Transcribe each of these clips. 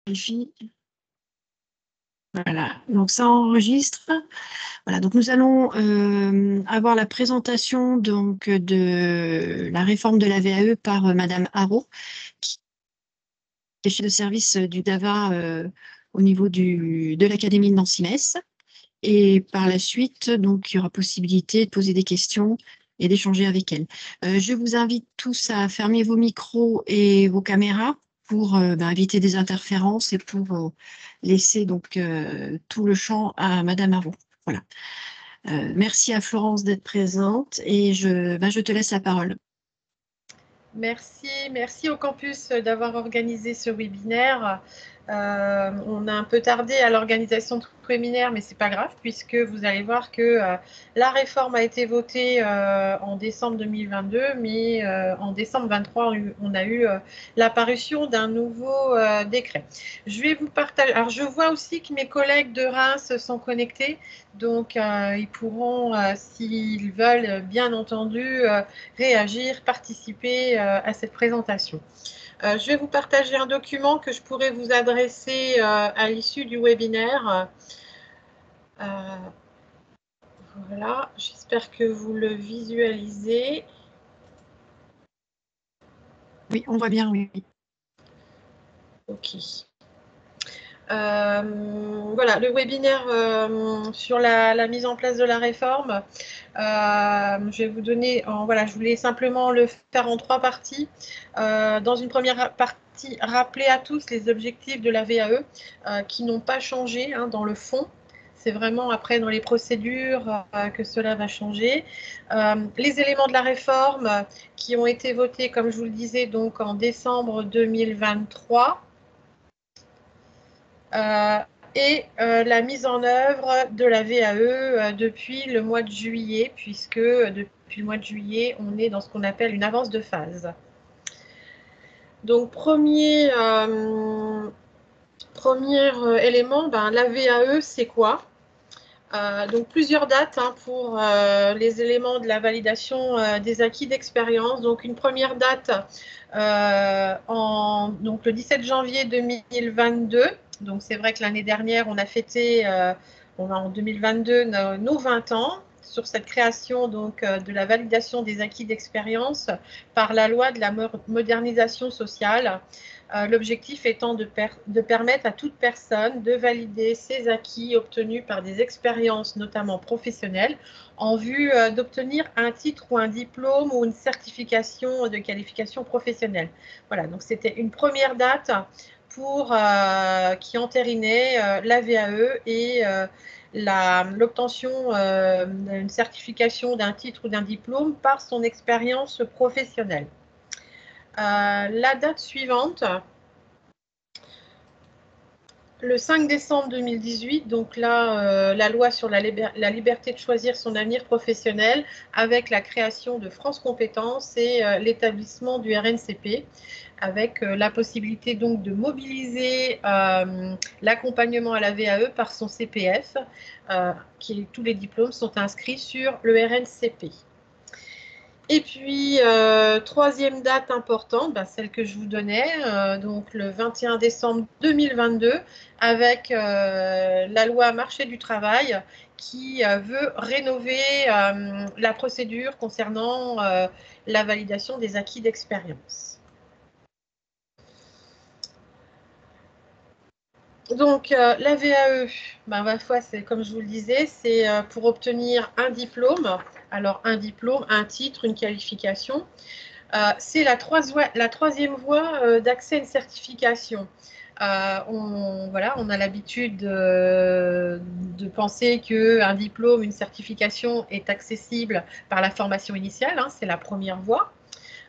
vérifie. Voilà, donc ça enregistre. Voilà, donc nous allons avoir la présentation donc, de la réforme de la VAE par Madame Haro, qui est chef de service du DAVA au niveau de l'Académie de Nancy-Metz. Et par la suite, donc, il y aura possibilité de poser des questions et d'échanger avec elle. Je vous invite tous à fermer vos micros et vos caméras pour éviter des interférences et pour laisser donc tout le champ à Madame Haro. Voilà. Merci à Florence d'être présente et je te laisse la parole. Merci au campus d'avoir organisé ce webinaire. On a un peu tardé à l'organisation de ce webinaire, mais c'est pas grave puisque vous allez voir que la réforme a été votée en décembre 2022, mais en décembre 2023, on a eu la parution d'un nouveau décret. Je vais vous partager. Alors, je vois aussi que mes collègues de Reims sont connectés, donc ils pourront, s'ils veulent, bien entendu, réagir, participer à cette présentation. Je vais vous partager un document que je pourrais vous adresser à l'issue du webinaire. Voilà, j'espère que vous le visualisez. Oui, on voit bien, oui. Ok. Voilà, le webinaire sur la mise en place de la réforme. Je vais vous donner, voilà, je voulais simplement le faire en 3 parties. Dans une première partie, rappeler à tous les objectifs de la VAE qui n'ont pas changé hein, dans le fond. C'est vraiment après dans les procédures que cela va changer. Les éléments de la réforme qui ont été votés, comme je vous le disais, donc en décembre 2023. Et la mise en œuvre de la VAE depuis le mois de juillet, puisque depuis le mois de juillet, on est dans ce qu'on appelle une avance de phase. Donc, premier élément, la VAE, c'est quoi? Donc, plusieurs dates hein, pour les éléments de la validation des acquis d'expérience. Donc, une première date donc le 17 janvier 2022. Donc, c'est vrai que l'année dernière, on a fêté, en 2022, nos 20 ans sur cette création donc, de la validation des acquis d'expérience par la loi de la modernisation sociale. L'objectif étant de permettre à toute personne de valider ses acquis obtenus par des expériences, notamment professionnelles, en vue d'obtenir un titre ou un diplôme ou une certification de qualification professionnelle. Voilà, donc c'était une première date pour, qui entérinait la VAE et l'obtention d'une certification d'un titre ou d'un diplôme par son expérience professionnelle. La date suivante, le 5 décembre 2018, donc là, la loi sur la liberté de choisir son avenir professionnel avec la création de France Compétences et l'établissement du RNCP avec la possibilité donc de mobiliser l'accompagnement à la VAE par son CPF, tous les diplômes sont inscrits sur le RNCP. Et puis, troisième date importante, celle que je vous donnais, donc le 21 décembre 2022, avec la loi marché du travail qui veut rénover la procédure concernant la validation des acquis d'expérience. Donc, la VAE, ma foi, c'est comme je vous le disais, c'est pour obtenir un diplôme. Alors, un diplôme, un titre, une qualification. C'est la troisième voie d'accès à une certification. On a l'habitude de penser qu'un diplôme, une certification est accessible par la formation initiale, hein, c'est la première voie.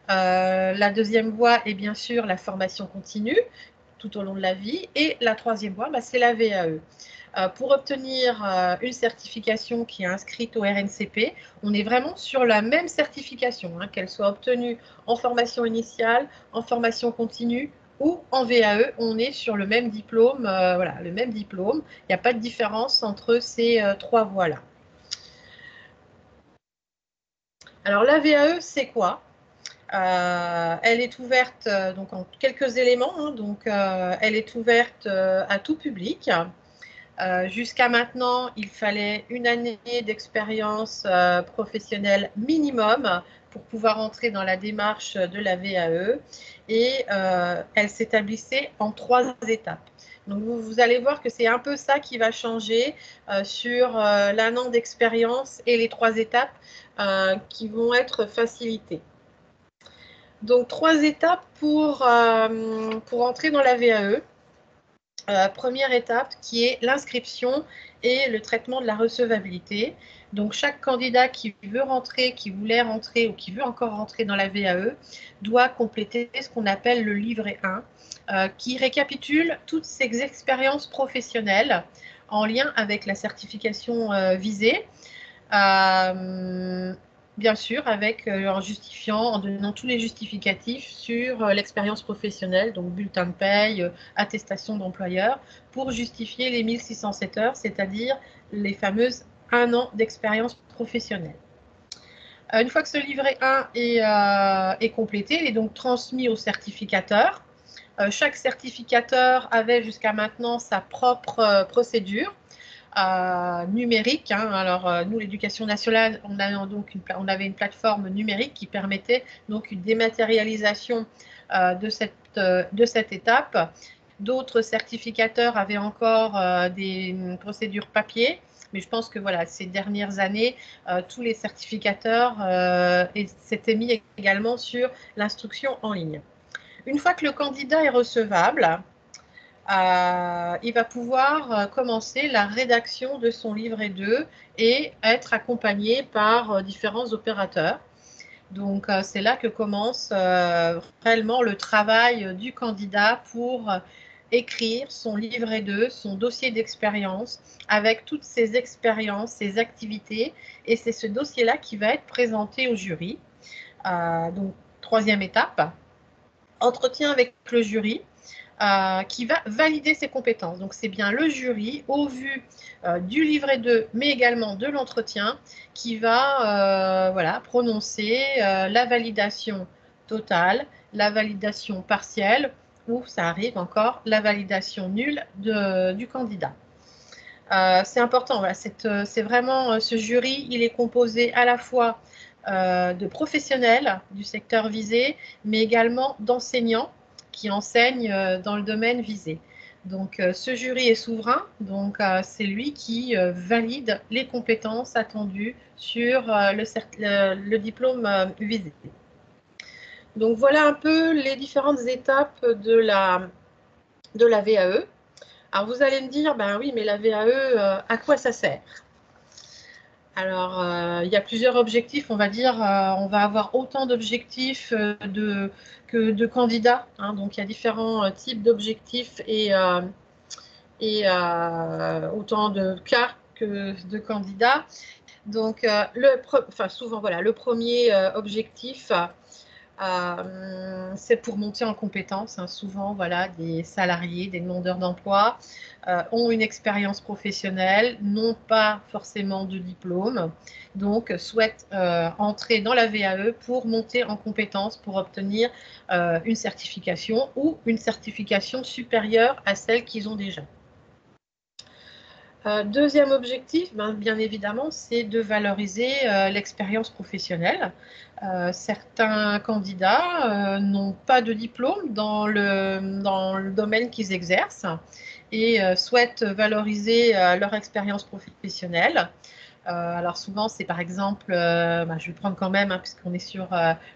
La deuxième voie est bien sûr la formation continue tout au long de la vie. Et la troisième voie, c'est la VAE. Pour obtenir une certification qui est inscrite au RNCP, on est vraiment sur la même certification, hein, qu'elle soit obtenue en formation initiale, en formation continue ou en VAE, on est sur le même diplôme. Voilà, le même diplôme. Il n'y a pas de différence entre ces trois voies-là. Alors, la VAE, c'est quoi ? Elle est ouverte donc en quelques éléments, hein, donc elle est ouverte à tout public. Jusqu'à maintenant, il fallait une année d'expérience professionnelle minimum pour pouvoir entrer dans la démarche de la VAE et elle s'établissait en 3 étapes. Donc vous allez voir que c'est un peu ça qui va changer sur l'1 an d'expérience et les 3 étapes qui vont être facilitées. Donc 3 étapes pour entrer dans la VAE. Première étape qui est l'inscription et le traitement de la recevabilité. Donc chaque candidat qui veut rentrer, qui voulait rentrer ou qui veut encore rentrer dans la VAE doit compléter ce qu'on appelle le livret 1 qui récapitule toutes ses expériences professionnelles en lien avec la certification visée. Bien sûr, en justifiant, en donnant tous les justificatifs sur l'expérience professionnelle, donc bulletin de paye, attestation d'employeur, pour justifier les 1607 heures, c'est-à-dire les fameuses 1 an d'expérience professionnelle. Une fois que ce livret 1 est complété, il est donc transmis au certificateur. Chaque certificateur avait jusqu'à maintenant sa propre procédure. Numérique. Hein. Alors, nous, l'éducation nationale, on avait une plateforme numérique qui permettait donc une dématérialisation de cette étape. D'autres certificateurs avaient encore des procédures papier, mais je pense que voilà, ces dernières années, tous les certificateurs s'étaient mis également sur l'instruction en ligne. Une fois que le candidat est recevable, il va pouvoir commencer la rédaction de son livret 2 et être accompagné par différents opérateurs. Donc, c'est là que commence réellement le travail du candidat pour écrire son livret 2, son dossier d'expérience, avec toutes ses expériences, ses activités. Et c'est ce dossier-là qui va être présenté au jury. Donc, 3e étape, entretien avec le jury. Qui va valider ses compétences. Donc, c'est bien le jury, au vu du livret 2, mais également de l'entretien, qui va prononcer la validation totale, la validation partielle, ou ça arrive encore, la validation nulle du candidat. C'est important, voilà, c'est vraiment ce jury, il est composé à la fois de professionnels du secteur visé, mais également d'enseignants qui enseignent dans le domaine visé. Donc, ce jury est souverain, donc c'est lui qui valide les compétences attendues sur le diplôme visé. Donc, voilà un peu les différentes étapes de la VAE. Alors, vous allez me dire, ben oui, mais la VAE, à quoi ça sert? Alors, il y a plusieurs objectifs, on va dire, on va avoir autant d'objectifs que de candidats. Hein, donc, il y a différents types d'objectifs et autant de cas que de candidats. Donc, souvent, voilà, le premier objectif, c'est pour monter en compétences. Hein. Souvent, voilà, des salariés, des demandeurs d'emploi ont une expérience professionnelle, n'ont pas forcément de diplôme, donc souhaitent entrer dans la VAE pour monter en compétences, pour obtenir une certification ou une certification supérieure à celle qu'ils ont déjà. Deuxième objectif, bien évidemment, c'est de valoriser l'expérience professionnelle. Certains candidats n'ont pas de diplôme dans le domaine qu'ils exercent et souhaitent valoriser leur expérience professionnelle. Alors souvent, c'est par exemple, je vais prendre quand même, hein, puisqu'on est sur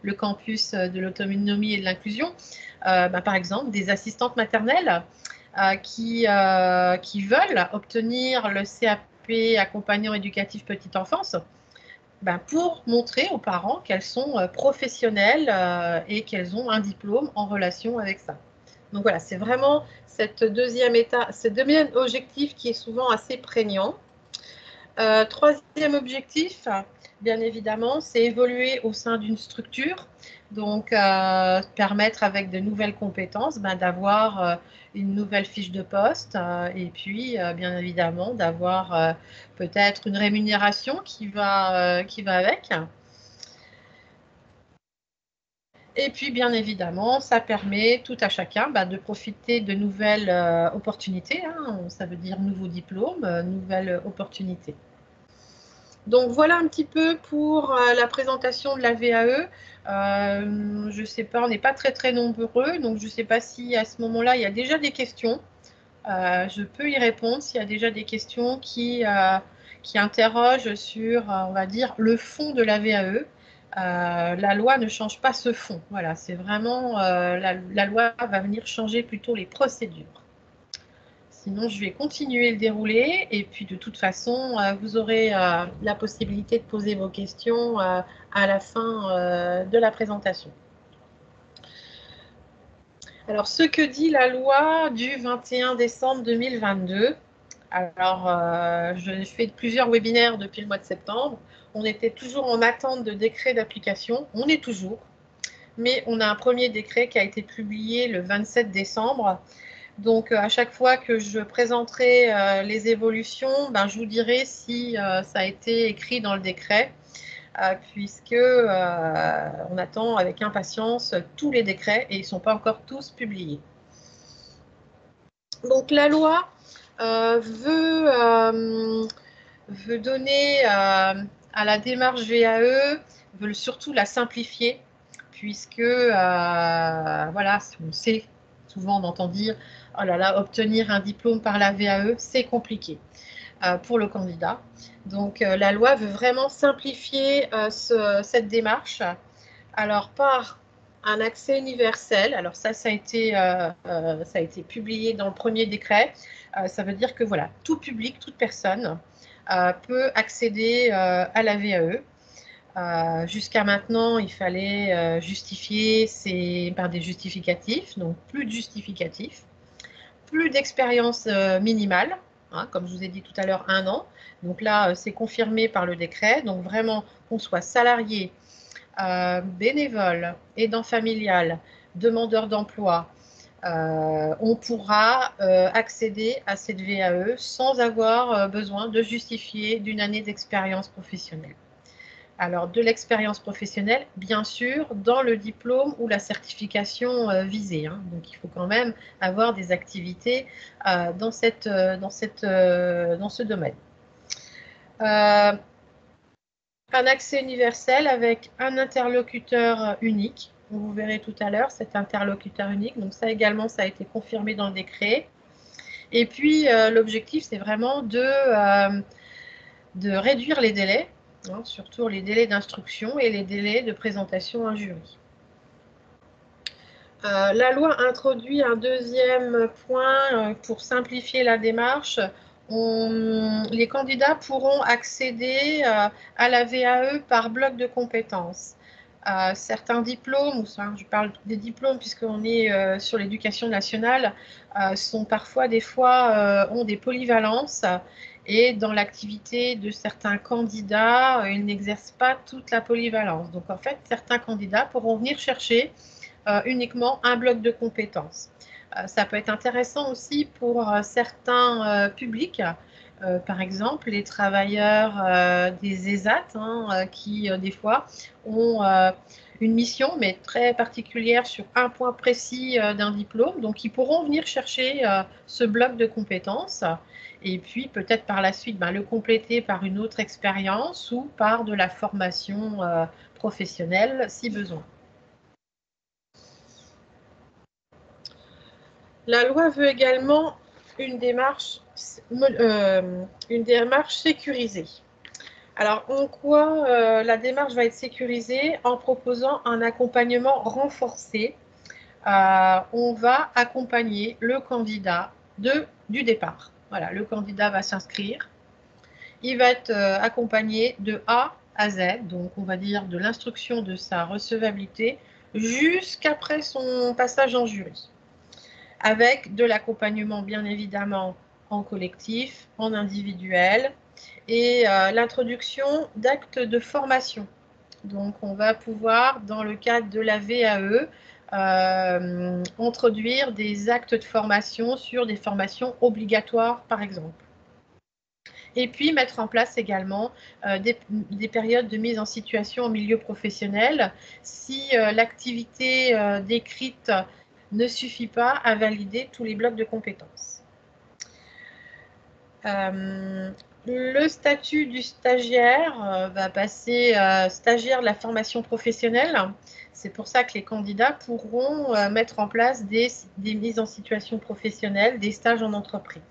le campus de l'autonomie et de l'inclusion, par exemple, des assistantes maternelles qui veulent obtenir le CAP accompagnant éducatif petite enfance pour montrer aux parents qu'elles sont professionnelles et qu'elles ont un diplôme en relation avec ça. Donc voilà, c'est vraiment cette deuxième objectif qui est souvent assez prégnant. Troisième objectif, bien évidemment, c'est évoluer au sein d'une structure, donc permettre avec de nouvelles compétences d'avoir une nouvelle fiche de poste et puis bien évidemment d'avoir peut-être une rémunération qui va avec. Et puis, bien évidemment, ça permet tout à chacun de profiter de nouvelles opportunités. Hein. Ça veut dire nouveaux diplômes, nouvelles opportunités. Donc, voilà un petit peu pour la présentation de la VAE. Je ne sais pas, on n'est pas très, très nombreux. Donc, je ne sais pas si à ce moment-là, il y a déjà des questions. Je peux y répondre s'il y a déjà des questions qui interrogent sur, on va dire, le fond de la VAE. La loi ne change pas ce fond. Voilà, c'est vraiment, la loi va venir changer plutôt les procédures. Sinon, je vais continuer le déroulé et puis de toute façon, vous aurez la possibilité de poser vos questions à la fin de la présentation. Alors, ce que dit la loi du 21 décembre 2022, alors je fais plusieurs webinaires depuis le mois de septembre, on était toujours en attente de décret d'application, on est toujours, mais on a un premier décret qui a été publié le 27 décembre. Donc, à chaque fois que je présenterai les évolutions, je vous dirai si ça a été écrit dans le décret, puisque on attend avec impatience tous les décrets et ils ne sont pas encore tous publiés. Donc, la loi veut donner à la démarche VAE, veut surtout la simplifier, puisque, voilà, on sait, souvent on entend dire, oh là là, obtenir un diplôme par la VAE, c'est compliqué pour le candidat. Donc, la loi veut vraiment simplifier cette démarche. Alors, par un accès universel, alors ça a été publié dans le premier décret. Ça veut dire que voilà, tout public, toute personne peut accéder à la VAE. Jusqu'à maintenant, il fallait justifier par des justificatifs, donc plus de justificatifs, plus d'expérience minimale, hein, comme je vous ai dit tout à l'heure, 1 an. Donc là, c'est confirmé par le décret. Donc vraiment, qu'on soit salarié, bénévole, aidant familial, demandeur d'emploi, on pourra accéder à cette VAE sans avoir besoin de justifier d'une année d'expérience professionnelle. Alors, de l'expérience professionnelle, bien sûr, dans le diplôme ou la certification visée. Hein. Donc, il faut quand même avoir des activités dans ce domaine. Un accès universel avec un interlocuteur unique. Vous verrez tout à l'heure cet interlocuteur unique. Donc, ça également, ça a été confirmé dans le décret. Et puis, l'objectif, c'est vraiment de réduire les délais. Hein, surtout les délais d'instruction et les délais de présentation à un jury. La loi introduit un deuxième point pour simplifier la démarche. Les candidats pourront accéder à la VAE par bloc de compétences. Certains diplômes, je parle des diplômes puisqu'on est sur l'éducation nationale, sont parfois, des fois, ont des polyvalences. Et dans l'activité de certains candidats, ils n'exercent pas toute la polyvalence. Donc, en fait, certains candidats pourront venir chercher uniquement un bloc de compétences. Ça peut être intéressant aussi pour certains publics, par exemple les travailleurs des ESAT, hein, qui, des fois, ont une mission, mais très particulière sur un point précis d'un diplôme. Donc, ils pourront venir chercher ce bloc de compétences et puis peut-être par la suite le compléter par une autre expérience ou par de la formation professionnelle si besoin. La loi veut également une démarche sécurisée. Alors, en quoi la démarche va être sécurisée? En proposant un accompagnement renforcé. On va accompagner le candidat du départ. Voilà, le candidat va s'inscrire. Il va être accompagné de A à Z, donc on va dire de l'instruction de sa recevabilité jusqu'après son passage en jury, avec de l'accompagnement bien évidemment en collectif, en individuel et l'introduction d'actes de formation. Donc on va pouvoir, dans le cadre de la VAE, introduire des actes de formation sur des formations obligatoires par exemple. Et puis mettre en place également des périodes de mise en situation au milieu professionnel si l'activité décrite ne suffit pas à valider tous les blocs de compétences. Le statut du stagiaire va passer stagiaire de la formation professionnelle. C'est pour ça que les candidats pourront mettre en place des mises en situation professionnelle, des stages en entreprise.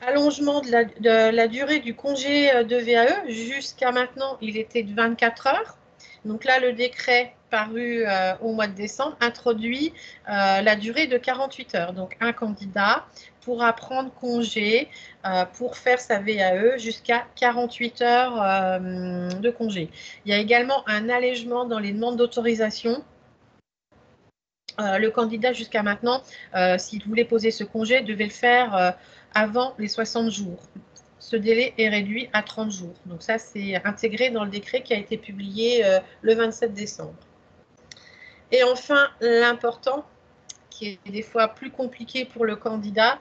Allongement de la durée du congé de VAE. Jusqu'à maintenant, il était de 24 heures. Donc là, le décret paru au mois de décembre introduit la durée de 48 heures. Donc un candidat pourra prendre congé pour faire sa VAE jusqu'à 48 heures de congé. Il y a également un allègement dans les demandes d'autorisation. Le candidat, jusqu'à maintenant, s'il voulait poser ce congé, devait le faire avant les 60 jours. Ce délai est réduit à 30 jours. Donc ça, c'est intégré dans le décret qui a été publié le 27 décembre. Et enfin, l'important, qui est des fois plus compliqué pour le candidat,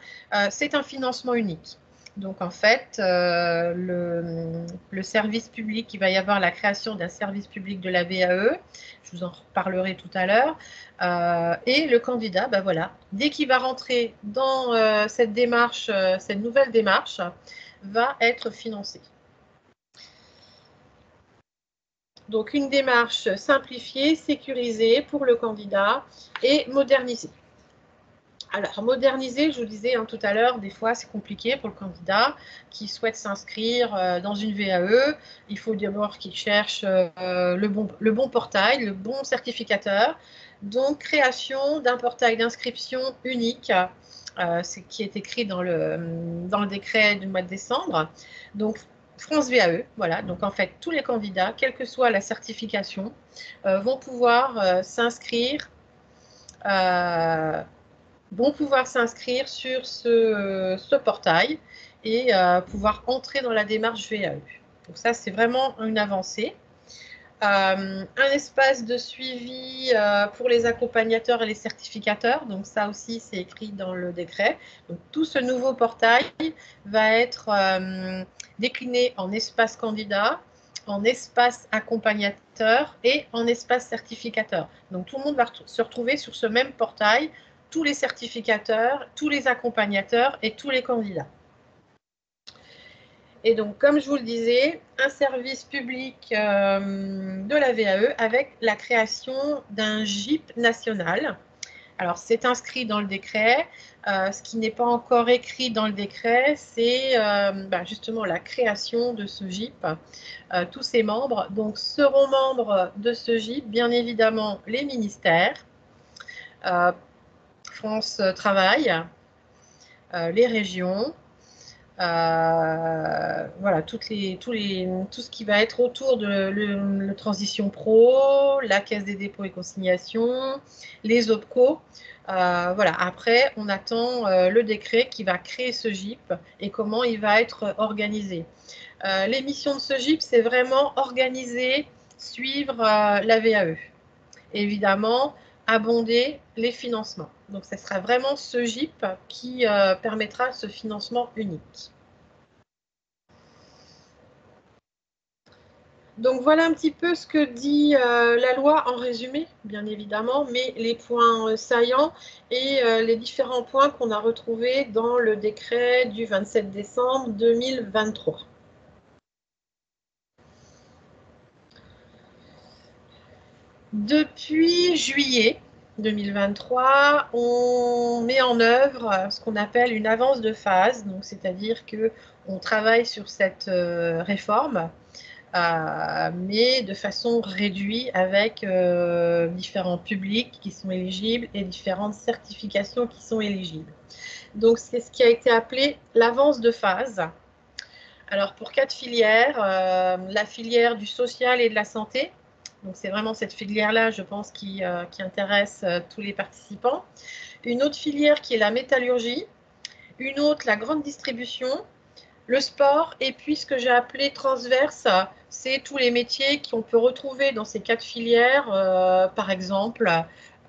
c'est un financement unique. Donc en fait, le service public, il va y avoir la création d'un service public de la VAE, je vous en reparlerai tout à l'heure, et le candidat, ben voilà, dès qu'il va rentrer dans cette démarche, cette nouvelle démarche, va être financé. Donc une démarche simplifiée, sécurisée pour le candidat et modernisée. Alors, moderniser, je vous disais tout à l'heure, des fois c'est compliqué pour le candidat qui souhaite s'inscrire dans une VAE. Il faut d'abord qu'il cherche le bon portail, le bon certificateur. Donc, création d'un portail d'inscription unique, c'est qui est écrit dans le décret du mois de décembre. Donc, France VAE, voilà. Donc, en fait, tous les candidats, quelle que soit la certification, vont pouvoir s'inscrire sur ce portail et pouvoir entrer dans la démarche VAE. Donc ça, c'est vraiment une avancée. Un espace de suivi pour les accompagnateurs et les certificateurs. Donc ça aussi, c'est écrit dans le décret. Donc tout ce nouveau portail va être décliné en espace candidat, en espace accompagnateur et en espace certificateur. Donc tout le monde va se retrouver sur ce même portail, tous les certificateurs, tous les accompagnateurs et tous les candidats. Et donc, comme je vous le disais, un service public de la VAE avec la création d'un GIP national. Alors, c'est inscrit dans le décret. Ce qui n'est pas encore écrit dans le décret, c'est justement la création de ce GIP. Tous ses membres donc, seront membres de ce GIP, bien évidemment, les ministères, France Travail, les régions, voilà, tout ce qui va être autour de la transition pro, la Caisse des dépôts et consignations, les OPCO. Voilà. Après, on attend le décret qui va créer ce GIP et comment il va être organisé. Les missions de ce GIP, c'est vraiment organiser, suivre la VAE. Évidemment, abonder les financements. Donc, ce sera vraiment ce GIP qui permettra ce financement unique. Donc, voilà un petit peu ce que dit la loi en résumé, bien évidemment, mais les points saillants et les différents points qu'on a retrouvés dans le décret du 27 décembre 2023. Depuis juillet 2023, on met en œuvre ce qu'on appelle une avance de phase, c'est-à-dire qu'on travaille sur cette réforme, mais de façon réduite avec différents publics qui sont éligibles et différentes certifications qui sont éligibles. Donc, c'est ce qui a été appelé l'avance de phase. Alors, pour 4 filières, la filière du social et de la santé. Donc, c'est vraiment cette filière-là, je pense, qui intéresse tous les participants. Une autre filière qui est la métallurgie. Une autre, la grande distribution. Le sport. Et puis, ce que j'ai appelé transverse, c'est tous les métiers qu'on peut retrouver dans ces 4 filières. Par exemple,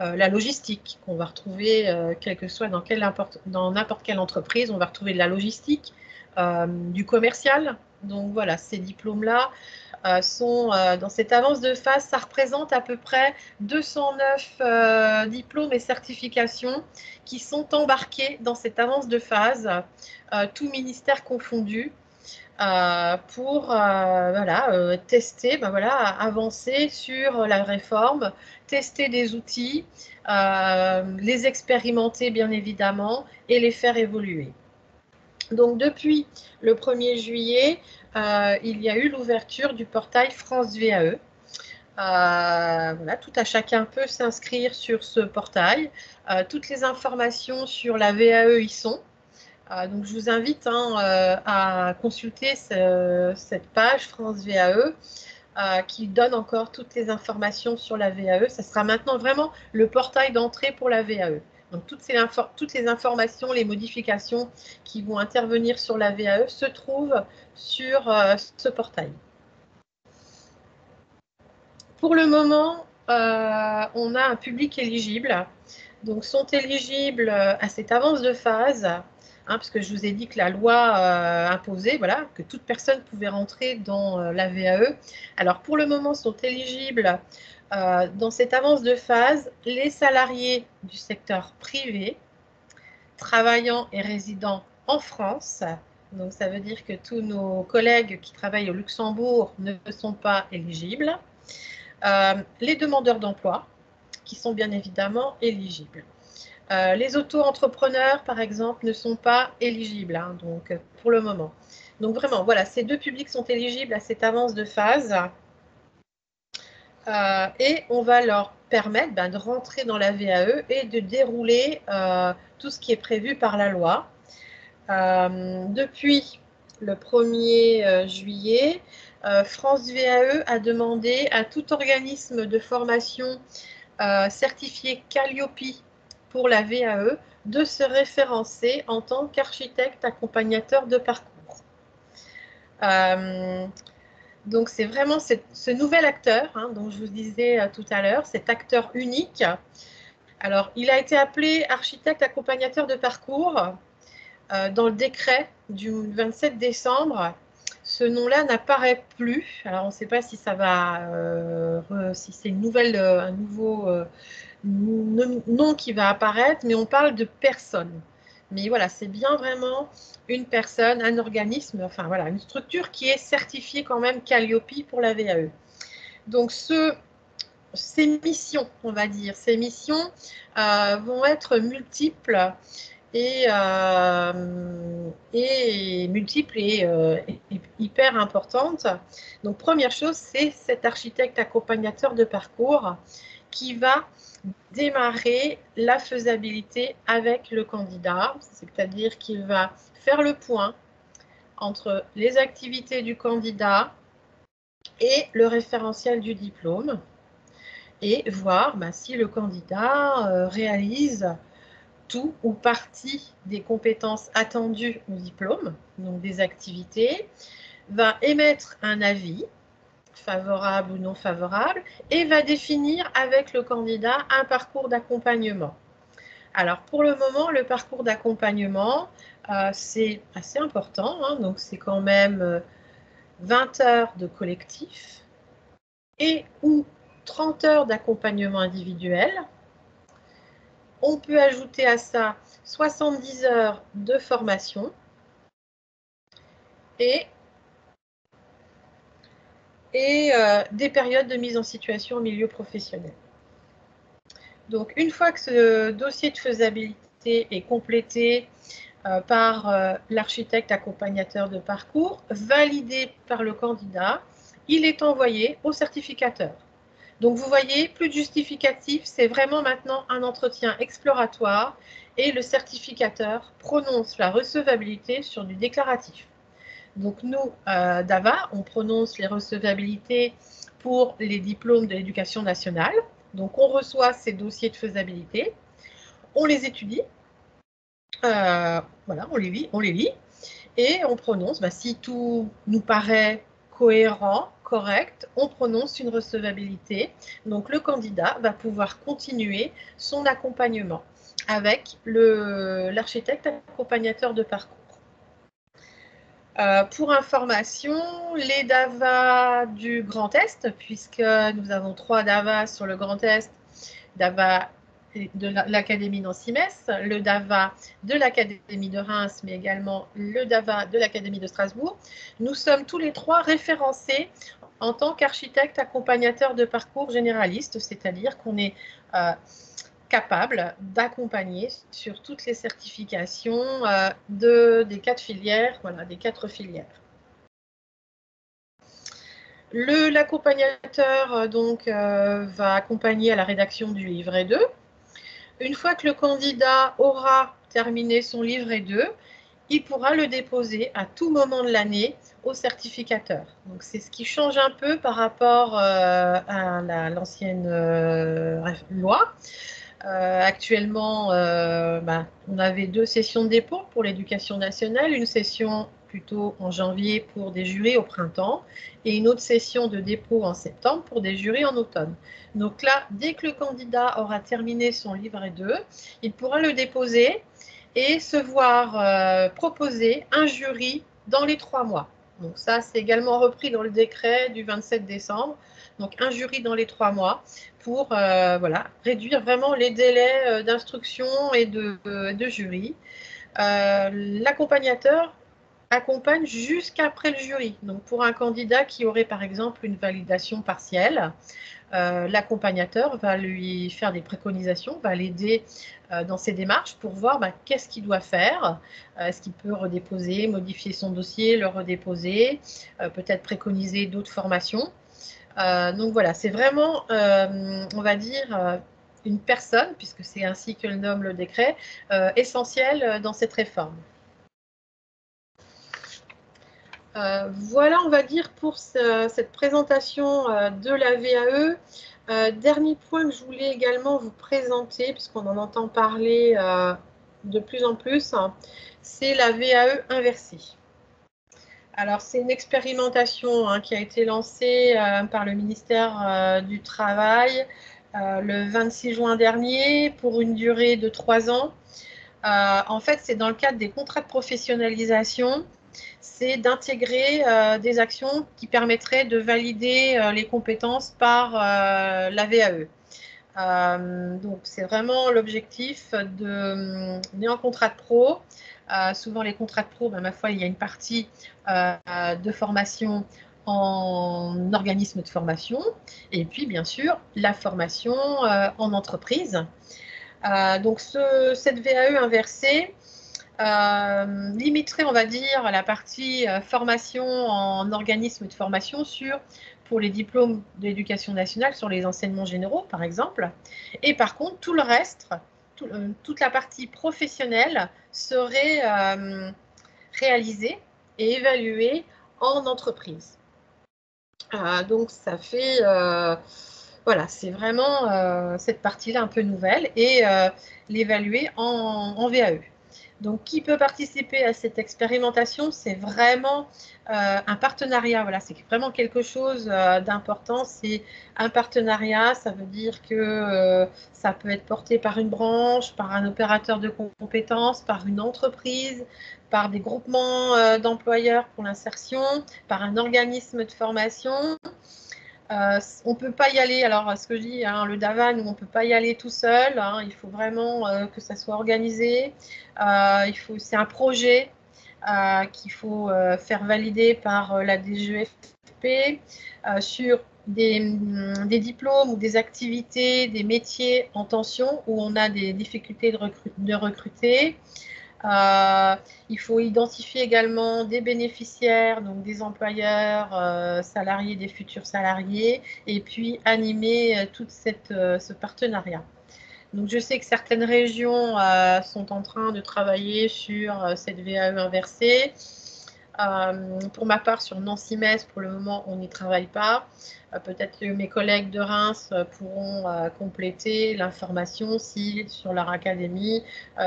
la logistique, qu'on va retrouver, quel que soit dans n'importe quelle entreprise, on va retrouver de la logistique, du commercial. Donc voilà, ces diplômes-là sont dans cette avance de phase, ça représente à peu près 209 diplômes et certifications qui sont embarqués dans cette avance de phase, tout ministère confondu, pour voilà, tester, voilà, avancer sur la réforme, tester des outils, les expérimenter bien évidemment et les faire évoluer. Donc depuis le 1er juillet, il y a eu l'ouverture du portail France VAE. Voilà, tout à chacun peut s'inscrire sur ce portail. Toutes les informations sur la VAE y sont. Donc je vous invite à consulter cette page France VAE qui donne encore toutes les informations sur la VAE. Ça sera maintenant vraiment le portail d'entrée pour la VAE. Donc toutes les informations, les modifications qui vont intervenir sur la VAE se trouvent sur ce portail. Pour le moment, on a un public éligible. Donc sont éligibles à cette avance de phase, parce que je vous ai dit que la loi imposait, voilà, que toute personne pouvait rentrer dans la VAE. Alors pour le moment sont éligibles dans cette avance de phase les salariés du secteur privé travaillant et résidant en France. Donc ça veut dire que tous nos collègues qui travaillent au Luxembourg ne sont pas éligibles. Les demandeurs d'emploi qui sont bien évidemment éligibles. Les auto-entrepreneurs, par exemple, ne sont pas éligibles, donc pour le moment. Donc vraiment, voilà, ces deux publics sont éligibles à cette avance de phase et on va leur permettre de rentrer dans la VAE et de dérouler tout ce qui est prévu par la loi. Depuis le 1er juillet, France VAE a demandé à tout organisme de formation certifié Calliope pour la VAE de se référencer en tant qu'architecte accompagnateur de parcours. Donc c'est vraiment ce nouvel acteur dont je vous disais tout à l'heure, cet acteur unique. Alors il a été appelé architecte accompagnateur de parcours dans le décret du 27 décembre. Ce nom-là n'apparaît plus. Alors on ne sait pas si ça va, si c'est un nouveau nom qui va apparaître, mais on parle de personne. Mais voilà, c'est bien vraiment une personne, un organisme, enfin voilà, une structure qui est certifiée quand même Calliope pour la VAE. Donc ces missions, on va dire, ces missions vont être multiples et multiples et hyper importantes. Donc première chose, c'est cet architecte accompagnateur de parcours qui va démarrer la faisabilité avec le candidat, c'est-à-dire qu'il va faire le point entre les activités du candidat et le référentiel du diplôme et voir si le candidat réalise tout ou partie des compétences attendues au diplôme, donc des activités, va émettre un avis favorable ou non favorable, et va définir avec le candidat un parcours d'accompagnement. Alors pour le moment, le parcours d'accompagnement, c'est assez important, donc c'est quand même 20 heures de collectif et ou 30 heures d'accompagnement individuel. On peut ajouter à ça 70 heures de formation et des périodes de mise en situation au milieu professionnel. Donc, une fois que ce dossier de faisabilité est complété par l'architecte accompagnateur de parcours, validé par le candidat, il est envoyé au certificateur. Donc, vous voyez, plus de justificatif, c'est vraiment maintenant un entretien exploratoire et le certificateur prononce la recevabilité sur du déclaratif. Donc, nous, DAVA, on prononce les recevabilités pour les diplômes de l'éducation nationale. Donc, on reçoit ces dossiers de faisabilité, on les étudie, voilà, on les lit, et on prononce, si tout nous paraît cohérent, correct, on prononce une recevabilité. Donc, le candidat va pouvoir continuer son accompagnement avec l'architecte accompagnateur de parcours. Pour information, les DAVA du Grand Est, puisque nous avons 3 DAVA sur le Grand Est, DAVA de l'Académie Nancy-Metz, le DAVA de l'Académie de Reims, mais également le DAVA de l'Académie de Strasbourg. Nous sommes tous les 3 référencés en tant qu'architecte accompagnateur de parcours généraliste, c'est-à-dire qu'on est capable d'accompagner sur toutes les certifications des 4 filières, voilà, des 4 filières. L'accompagnateur va accompagner à la rédaction du livret 2. Une fois que le candidat aura terminé son livret 2, il pourra le déposer à tout moment de l'année au certificateur. Donc, c'est ce qui change un peu par rapport à l'ancienne loi. Actuellement, on avait 2 sessions de dépôt pour l'éducation nationale, une session plutôt en janvier pour des jurys au printemps et une autre session de dépôt en septembre pour des jurys en automne. Donc là, dès que le candidat aura terminé son livret 2, il pourra le déposer et se voir proposer un jury dans les 3 mois. Donc ça, c'est également repris dans le décret du 27 décembre. Donc un jury dans les 3 mois pour réduire vraiment les délais d'instruction et de jury. L'accompagnateur accompagne jusqu'après le jury. Donc pour un candidat qui aurait par exemple une validation partielle, l'accompagnateur va lui faire des préconisations, va l'aider dans ses démarches pour voir qu'est-ce qu'il doit faire. Est-ce qu'il peut redéposer, modifier son dossier, le redéposer, peut-être préconiser d'autres formations. Donc voilà, c'est vraiment, on va dire, une personne, puisque c'est ainsi que le nomme le décret, essentielle dans cette réforme. Voilà, on va dire, pour cette présentation de la VAE. Dernier point que je voulais également vous présenter, puisqu'on en entend parler de plus en plus, c'est la VAE inversée. Alors, c'est une expérimentation qui a été lancée par le ministère du Travail le 26 juin dernier pour une durée de 3 ans. En fait, c'est dans le cadre des contrats de professionnalisation, c'est d'intégrer des actions qui permettraient de valider les compétences par la VAE. Donc, c'est vraiment l'objectif de un contrat de pro. Souvent, les contrats de pro, ma foi, il y a une partie de formation en organisme de formation et puis, bien sûr, la formation en entreprise. Donc, cette VAE inversée limiterait, on va dire, la partie formation en organisme de formation pour les diplômes de l'éducation nationale sur les enseignements généraux, par exemple. Et par contre, tout le reste, toute la partie professionnelle serait réalisée et évaluée en entreprise. Donc, ça fait... voilà, c'est vraiment cette partie-là un peu nouvelle et l'évaluer en VAE. Donc, qui peut participer à cette expérimentation? C'est vraiment un partenariat. Voilà, c'est vraiment quelque chose d'important. C'est un partenariat. Ça veut dire que ça peut être porté par une branche, par un opérateur de compétences, par une entreprise, par des groupements d'employeurs pour l'insertion, par un organisme de formation. On ne peut pas y aller, alors ce que je dis, le DAVA, nous, on ne peut pas y aller tout seul, il faut vraiment que ça soit organisé, c'est un projet qu'il faut faire valider par la DGEFP sur des diplômes ou des activités, des métiers en tension où on a des difficultés de recruter. Il faut identifier également des bénéficiaires, donc des employeurs, salariés, des futurs salariés, et puis animer tout ce partenariat. Donc, je sais que certaines régions sont en train de travailler sur cette VAE inversée. Pour ma part, sur Nancy-Metz, pour le moment, on n'y travaille pas. Peut-être que mes collègues de Reims pourront compléter l'information si sur leur académie,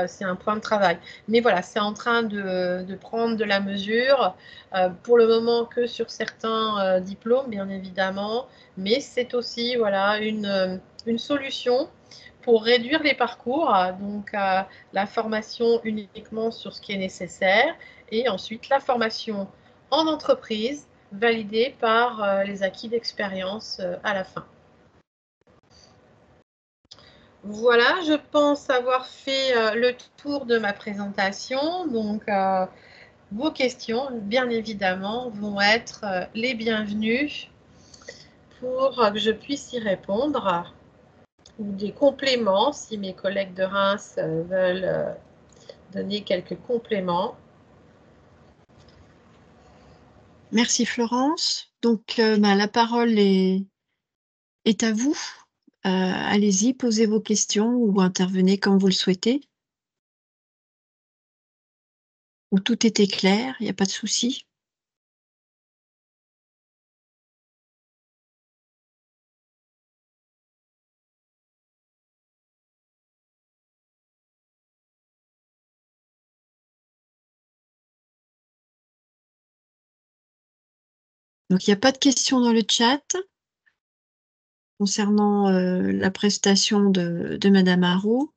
c'est un point de travail. Mais voilà, c'est en train de prendre de la mesure, pour le moment que sur certains diplômes, bien évidemment, mais c'est aussi voilà, une solution pour réduire les parcours, donc la formation uniquement sur ce qui est nécessaire, et ensuite la formation en entreprise validée par les acquis d'expérience à la fin. Voilà, je pense avoir fait le tour de ma présentation. Donc, vos questions, bien évidemment, vont être les bienvenues pour que je puisse y répondre, ou des compléments si mes collègues de Reims veulent donner quelques compléments. Merci Florence. Donc, la parole est à vous. Allez-y, posez vos questions ou intervenez comme vous le souhaitez. Où tout était clair, il n'y a pas de souci. Donc, il n'y a pas de questions dans le chat concernant la prestation de Madame Haro.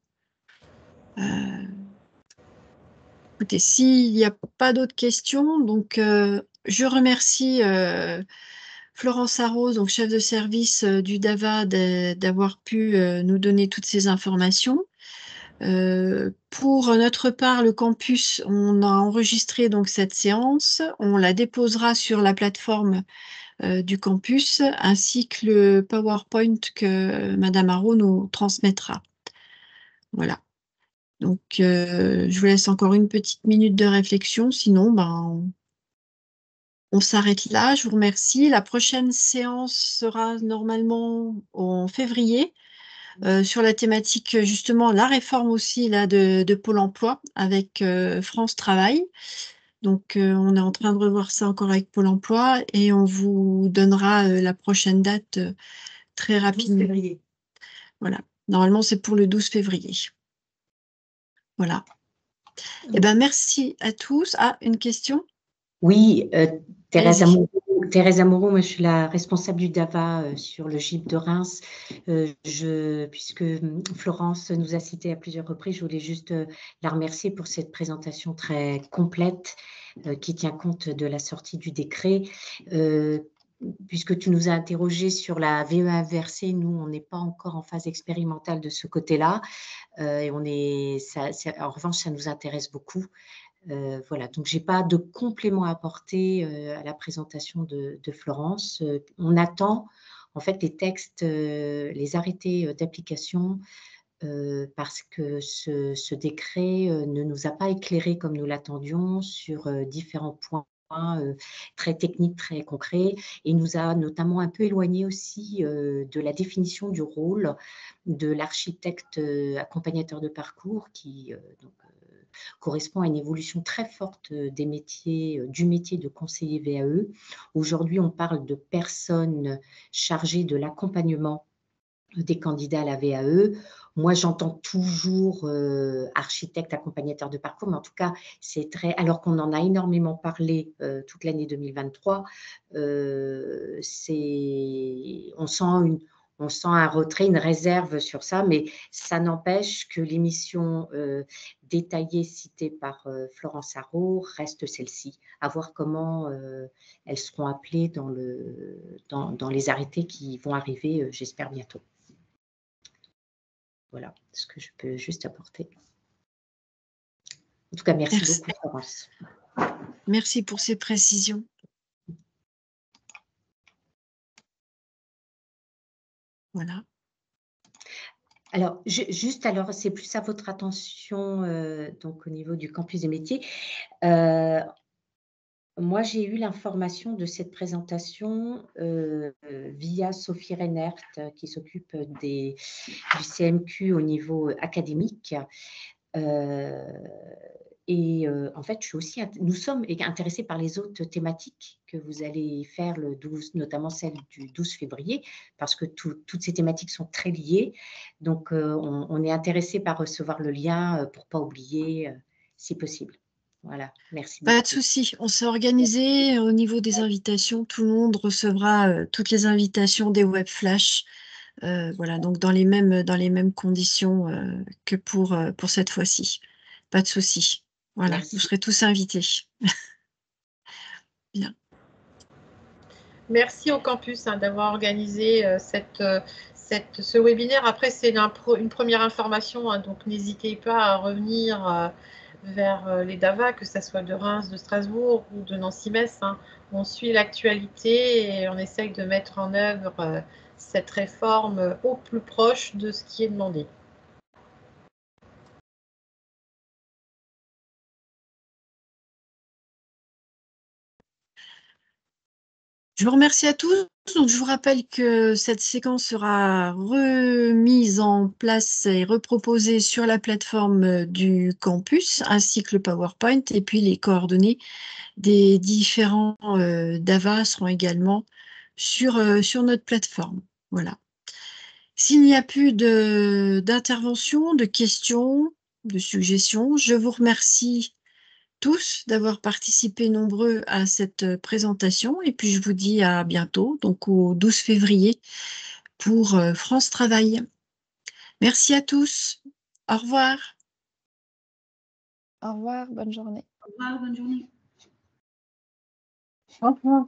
Écoutez, s'il n'y a pas d'autres questions, donc je remercie Florence Arrose, donc chef de service du DAVA, d'avoir pu nous donner toutes ces informations. Pour notre part, le campus, on a enregistré donc cette séance, on la déposera sur la plateforme du campus, ainsi que le PowerPoint que Madame Haro nous transmettra. Voilà. Donc, je vous laisse encore une petite minute de réflexion, sinon, on s'arrête là. Je vous remercie. La prochaine séance sera normalement en février sur la thématique, justement, la réforme aussi là, de Pôle emploi avec France Travail. Donc, on est en train de revoir ça encore avec Pôle emploi et on vous donnera la prochaine date très rapidement. 12 février. Voilà. Normalement, c'est pour le 12 février. Voilà. Eh ben, merci à tous. Ah, une question? Oui, Thérèse Amourou, moi je suis la responsable du DAVA sur le GIP de Reims. Puisque Florence nous a cité à plusieurs reprises, je voulais juste la remercier pour cette présentation très complète qui tient compte de la sortie du décret. Puisque tu nous as interrogé sur la VEA inversée, nous, on n'est pas encore en phase expérimentale de ce côté-là. Et en revanche, ça nous intéresse beaucoup. Voilà, donc je n'ai pas de complément à apporter à la présentation de Florence. On attend en fait les textes, les arrêtés d'application parce que ce décret ne nous a pas éclairé comme nous l'attendions sur différents points très techniques, très concrets, et nous a notamment un peu éloigné aussi de la définition du rôle de l'architecte accompagnateur de parcours qui correspond à une évolution très forte des métiers, du métier de conseiller VAE. Aujourd'hui, on parle de personnes chargées de l'accompagnement des candidats à la VAE. Moi, j'entends toujours architecte, accompagnateur de parcours, mais en tout cas, c'est très… Alors qu'on en a énormément parlé toute l'année 2023, on sent un retrait, une réserve sur ça, mais ça n'empêche que l'émission détaillée citée par Florence Arrose reste celle-ci. À voir comment elles seront appelées dans les arrêtés qui vont arriver, j'espère, bientôt. Voilà ce que je peux juste apporter. En tout cas, merci beaucoup, Florence. Merci pour ces précisions. Voilà. Alors, alors c'est plus à votre attention, donc au niveau du campus des métiers. Moi, j'ai eu l'information de cette présentation via Sophie Reinert, qui s'occupe du CMQ au niveau académique. En fait, nous sommes intéressés par les autres thématiques que vous allez faire le 12, notamment celle du 12 février, parce que toutes ces thématiques sont très liées. Donc, on est intéressé par recevoir le lien pour ne pas oublier, si possible. Voilà, merci beaucoup. Pas de souci, on s'est organisé au niveau des invitations. Tout le monde recevra toutes les invitations des web flash. Voilà, donc dans les mêmes conditions que pour cette fois-ci. Pas de souci. Voilà, Merci. vous serez tous invités. Bien. Merci au campus d'avoir organisé ce webinaire. Après, c'est une première information, donc n'hésitez pas à revenir vers les DAVA, que ce soit de Reims, de Strasbourg ou de Nancy-Metz. On suit l'actualité et on essaye de mettre en œuvre cette réforme au plus proche de ce qui est demandé. Je vous remercie à tous. Donc, je vous rappelle que cette séquence sera remise en place et reproposée sur la plateforme du campus, ainsi que le PowerPoint, et puis les coordonnées des différents DAVA seront également sur notre plateforme. Voilà. S'il n'y a plus d'interventions, de questions, de suggestions, je vous remercie tous d'avoir participé nombreux à cette présentation et puis je vous dis à bientôt, donc au 12 février pour France Travail. Merci à tous. Au revoir. Au revoir, bonne journée. Au revoir, bonne journée. Au revoir.